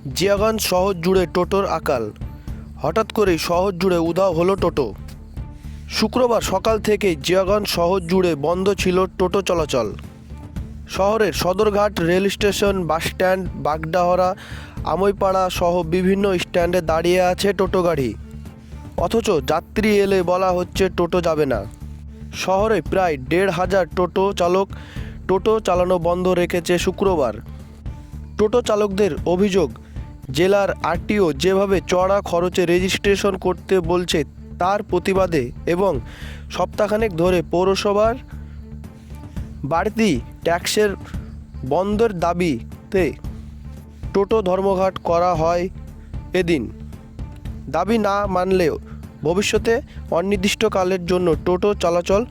জিয়াগঞ্জ শহর জুড়ে টোটোর আকাল। হঠাৎ করেই শহর জুড়ে উধাও হলো টোটো। শুক্রবার সকাল থেকেই জিয়াগঞ্জ শহর জুড়ে বন্ধ ছিল টোটো চলাচল। শহরের সদরঘাট, রেল স্টেশন, বাসস্ট্যান্ড, বাগডাহরা, আমইপাড়া সহ বিভিন্ন স্ট্যান্ডে দাঁড়িয়ে আছে টোটো গাড়ি। অথচ যাত্রী এলে বলা হচ্ছে টোটো যাবে না। শহরে প্রায় ১,৫০০ টোটো চালক টোটো চালানো বন্ধ রেখেছে শুক্রবার। টোটো চালকদের অভিযোগ, জেলার আরটিও যেভাবে চড়া খরচে রেজিস্ট্রেশন করতে বলছে তার প্রতিবাদে এবং সপ্তাহখানেক ধরে পৌরসভার বাড়তি ট্যাক্সের বন্ধের দাবিতে টোটো ধর্মঘট করা হয় এদিন। দাবি না মানলেও ভবিষ্যতে অনির্দিষ্টকালের জন্য টোটো চলাচল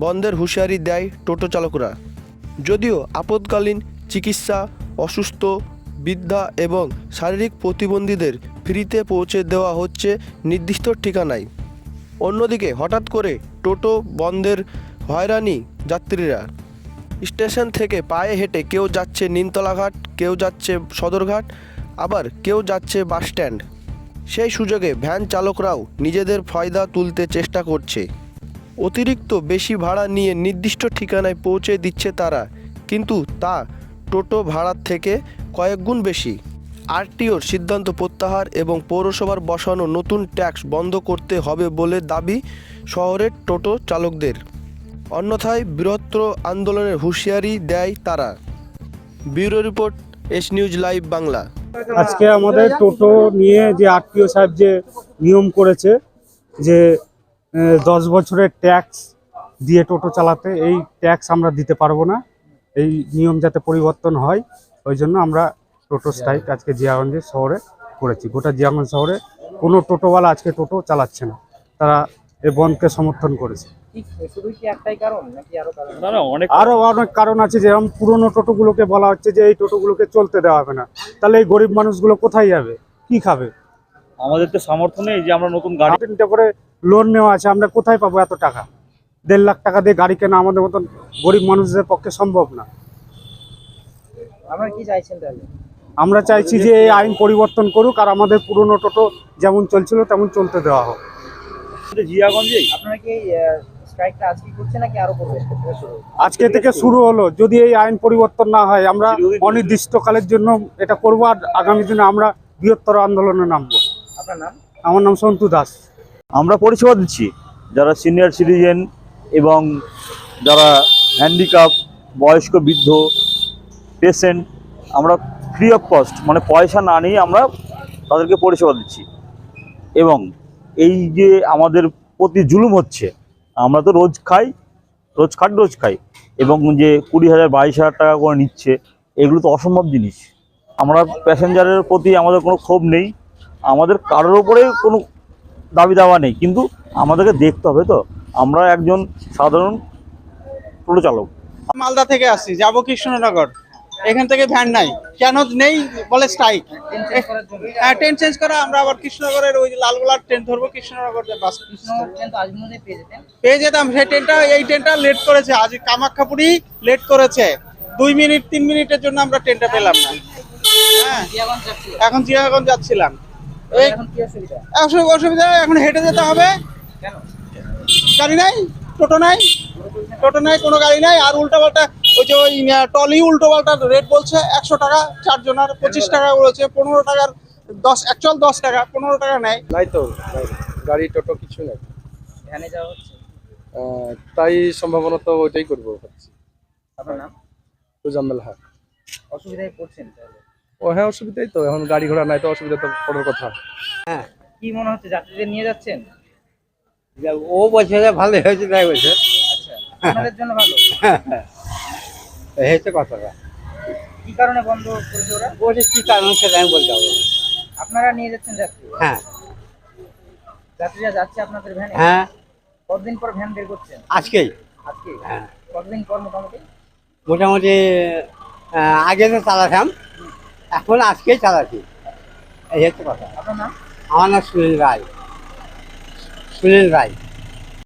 বন্ধের হুঁশিয়ারি দেয় টোটো চালকরা। যদিও আপৎকালীন চিকিৎসা, অসুস্থ, বৃদ্ধা এবং শারীরিক প্রতিবন্ধীদের ফ্রিতে পৌঁছে দেওয়া হচ্ছে নির্দিষ্ট ঠিকানায়। অন্যদিকে হঠাৎ করে টোটো বন্ধের হয়রানি যাত্রীরা। স্টেশন থেকে পায়ে হেঁটে কেউ যাচ্ছে নিমতলাঘাট, কেউ যাচ্ছে সদরঘাট, আবার কেউ যাচ্ছে বাসস্ট্যান্ড। সেই সুযোগে ভ্যান চালকরাও নিজেদের ফায়দা তুলতে চেষ্টা করছে। অতিরিক্ত বেশি ভাড়া নিয়ে নির্দিষ্ট ঠিকানায় পৌঁছে দিচ্ছে তারা, কিন্তু তা টোটো ভাড়ার থেকে কয়েক গুণ বেশি। আরটিওর সিদ্ধান্ত প্রত্যাহার এবং পৌরসভার বসানো নতুন ট্যাক্স বন্ধ করতে হবে বলে দাবি শহরের টোটো চালকদের। অন্যথায় বৃহত্তর আন্দোলনের হুঁশিয়ারি দেয় তারা। Bureau report, S news live Bangla. আজকে আমাদের টোটো নিয়ে যে আরটিও সাহেব যে নিয়ম করেছে যে 10 বছরের ট্যাক্স দিয়ে টোটো চালাতে, এই ট্যাক্স আমরা দিতে পারবো না। এই নিয়ম যাতে পরিবর্তন হয়, ওই জন্য আমরা টোটো স্ট্রাইক আজকে জিয়াগঞ্জ শহরে করেছি। গোটা জিয়াগঞ্জ শহরে কোনো টোটোওয়ালা আজকে টোটো চালাচ্ছে না, তারা এই বন্ধকে সমর্থন করেছে। আরো অনেক কারণ আছে, যেরকম পুরোনো টোটোগুলোকে বলা হচ্ছে যে এই টোটোগুলোকে চলতে দেওয়া হবে না। তাহলে এই গরিব মানুষগুলো কোথায় যাবে, কি খাবে? আমাদের তো সামর্থ্য নেই যে আমরা নতুন গাড়ি করে লোন নেওয়া আছে, আমরা কোথায় পাবো এত টাকা? 1.5 লাখ টাকা দিয়ে গাড়ি কেনা আমাদের মতন গরিব মানুষদের পক্ষে সম্ভব না। আপনারা কি চাইছেন তাহলে? আমরা চাইছি যে এই আইন পরিবর্তন করুক আর আমাদের পুরনো টোটো যেমন চলছিল তেমন চলতে দেওয়া হোক। জিয়াগঞ্জে আপনারা কি স্ট্রাইকটা আজকে করছেন নাকি আরো করবেন? আজকে থেকে শুরু হলো। যদি এই আইন পরিবর্তন না হয় আমরা অনির্দিষ্টকালের জন্য এটা করবো, আর আগামী দিনে আমরা বৃহত্তর আন্দোলনে নামবো। আপনার নাম? আমার নাম সন্তু দাস। আমরা পরিষেবা দিচ্ছি যারা সিনিয়র সিটিজেন এবং যারা হ্যান্ডিক্যাপ, বয়স্ক, বৃদ্ধ, পেশেন্ট, আমরা ফ্রি অফ কস্ট মানে পয়সা না নিয়ে আমরা তাদেরকে পরিষেবা দিচ্ছি। এবং এই যে আমাদের প্রতি জুলুম হচ্ছে, আমরা তো রোজ খাই এবং যে 20,000 22,000 টাকা করে নিচ্ছে, এগুলো তো অসম্ভব জিনিস। আমরা প্যাসেঞ্জারের প্রতি আমাদের কোনো ক্ষোভ নেই, আমাদের কারোর উপরে কোনো দাবি দাওয়া নেই, কিন্তু আমাদেরকে দেখতে হবে তো, আমরা একজন সাধারণ টোটো চালক। মালদা থেকে আসছি, যাবো কৃষ্ণনগর। এখান থেকে ভ্যান নাই, কেন নেই বলে স্ট্রাইক। হ্যাঁ, ট্রেন চেঞ্জ করা, আমরা আবার কৃষ্ণনগরের ওই লালগোলার ট্রেন ধরবো, কৃষ্ণনগর বাস পেয়ে যেতাম। সেই ট্রেনটা, এই ট্রেনটা লেট করেছে, আজ কামাখ্যাপুরি লেট করেছে 2 মিনিট 3 মিনিটের জন্য আমরা ট্রেনটা পেলাম না। হ্যাঁ, এখন জিয়াগঞ্জ যাচ্ছিলাম। এই অসুবিধা, এখন হেঁটে যেতে হবে। গাড়ি নাই, টোটো নাই, কোনো গাড়ি নাই। আর উল্টোপাল্টা ওই যে ওই টলি উল্টোপাল্টা রেট বলছে 100 টাকা 4 জনের, 25 টাকা বলেছে, 15 টাকার 10 টাকা, 15 টাকা নেয়। নাই তো, গাড়ি টোটো কিছু নেই, ভ্যানে যাওয়া হচ্ছে। তাই সম্ভাবনা তো ওইটাই করবো ভাবছি। আপনার নাম? তোজাম্মেল হক। অসুবিধায় পড়ছেন তাহলে? হ্যাঁ, অসুবিধাই তো, এখন গাড়ি ঘোড়া নাই তো অসুবিধা তো পড়ার কথা। হ্যাঁ, কি মনে হচ্ছে, যাত্রীদের নিয়ে যাচ্ছেন? ও বলছে যে ভালো হয়েছে, তাই বলছে। আচ্ছা, আপনাদের জন্য ভালো। এই হচ্ছে কথাটা। কি কারণে বন্ধ করেছে ওরা? বলছে কি কারণ সেটা আমি বলতে পারবো না। আপনারা নিয়ে যাচ্ছেন যাত্রী? হ্যাঁ যাত্রীরা যাচ্ছে আপনাদের ভ্যানে? হ্যাঁ, কতদিন পর ভ্যান বের করছেন? আজকেই। আজকে? হ্যাঁ, কতদিন পর মোটামুটি? মোটামুটি আগে তো চালাতাম, এখন আজকেই চালাচ্ছি। এই হচ্ছে কথা। আপনার নাম? আমার নাম সুনীল রায়।